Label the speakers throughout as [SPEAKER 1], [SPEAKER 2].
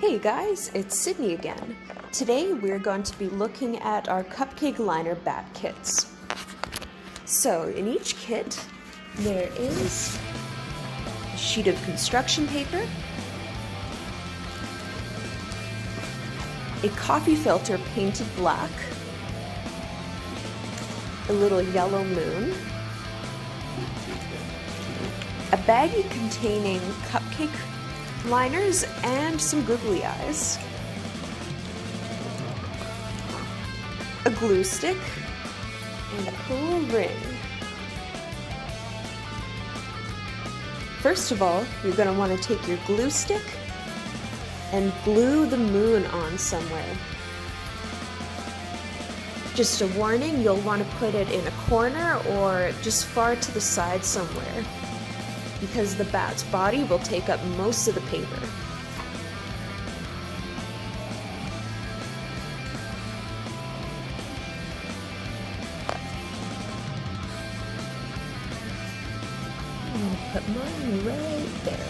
[SPEAKER 1] Hey guys, it's Sydney again. Today we're going to be looking at our cupcake liner bat kits. So in each kit there is a sheet of construction paper, a coffee filter painted black, a little yellow moon, a baggie containing cupcake liners and some googly eyes, a glue stick, and a cool ring. First of all, you're going to want to take your glue stick and glue the moon on somewhere. Just a warning, you'll want to put it in a corner or just far to the side somewhere, because the bat's body will take up most of the paper. I'm going to put mine right there.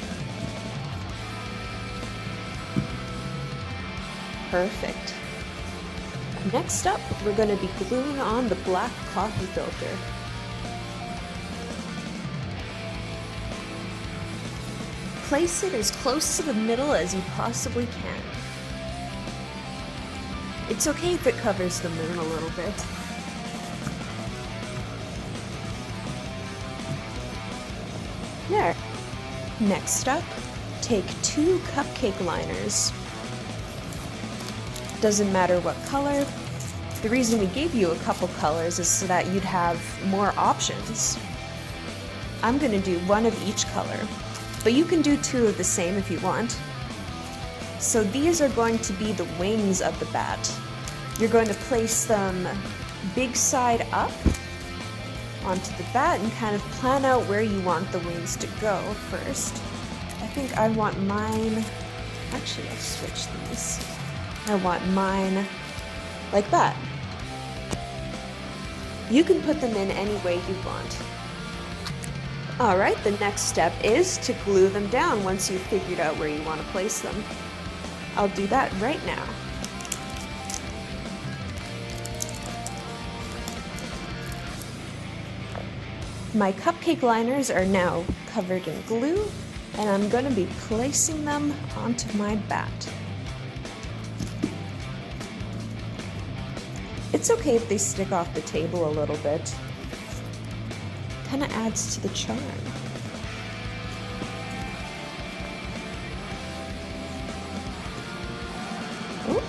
[SPEAKER 1] Perfect. Next up, we're going to be gluing on the black coffee filter. Place it as close to the middle as you possibly can. It's okay if it covers the moon a little bit. There. Next up, take 2 cupcake liners. Doesn't matter what color. The reason we gave you a couple colors is so that you'd have more options. I'm going to do 1 of each color, but you can do 2 of the same if you want. So these are going to be the wings of the bat. You're going to place them big side up onto the bat and kind of plan out where you want the wings to go first. I think I want mine, actually I'll switch these. I want mine like that. You can put them in any way you want. Alright, the next step is to glue them down once you've figured out where you want to place them. I'll do that right now. My cupcake liners are now covered in glue, and I'm going to be placing them onto my bat. It's okay if they stick off the table a little bit. Kind of adds to the charm. Oh.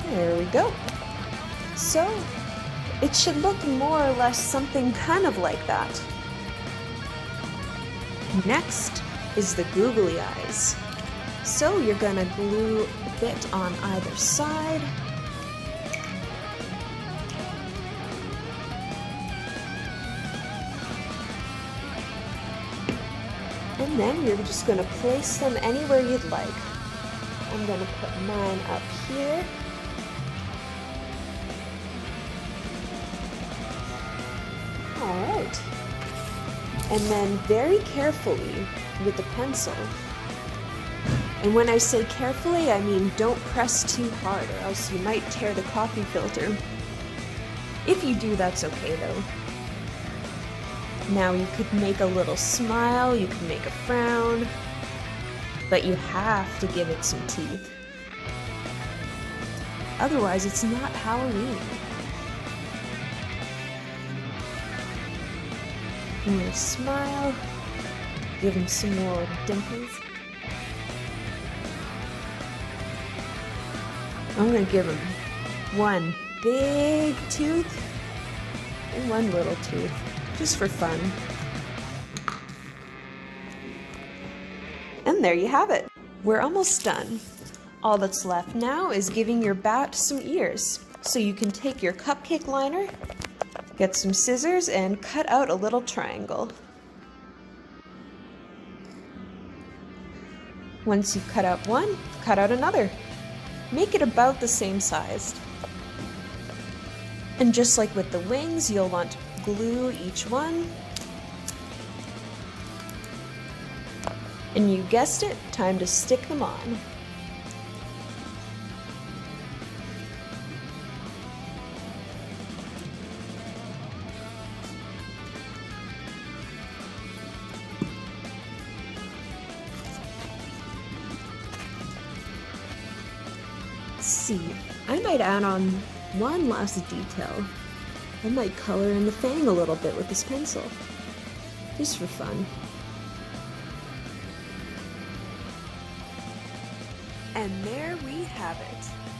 [SPEAKER 1] There we go. So, it should look more or less something kind of like that. Next is the googly eyes. So you're going to glue a bit on either side. And then you're just going to place them anywhere you'd like. I'm going to put mine up here. Alright. And then very carefully with the pencil, and when I say carefully, I mean don't press too hard or else you might tear the coffee filter. If you do, that's okay though. Now you could make a little smile, you could make a frown, but you have to give it some teeth. Otherwise, it's not Halloween. I'm gonna smile, give him some more dimples. I'm gonna give him 1 big tooth and 1 little tooth, just for fun. And there you have it. We're almost done. All that's left now is giving your bat some ears. So you can take your cupcake liner, get some scissors, and cut out a little triangle. Once you've cut out one, cut out another. Make it about the same size. And just like with the wings, you'll want to glue each one. And you guessed it, time to stick them on. See, I might add on one last detail. I might color in the fang a little bit with this pencil, just for fun. And there we have it.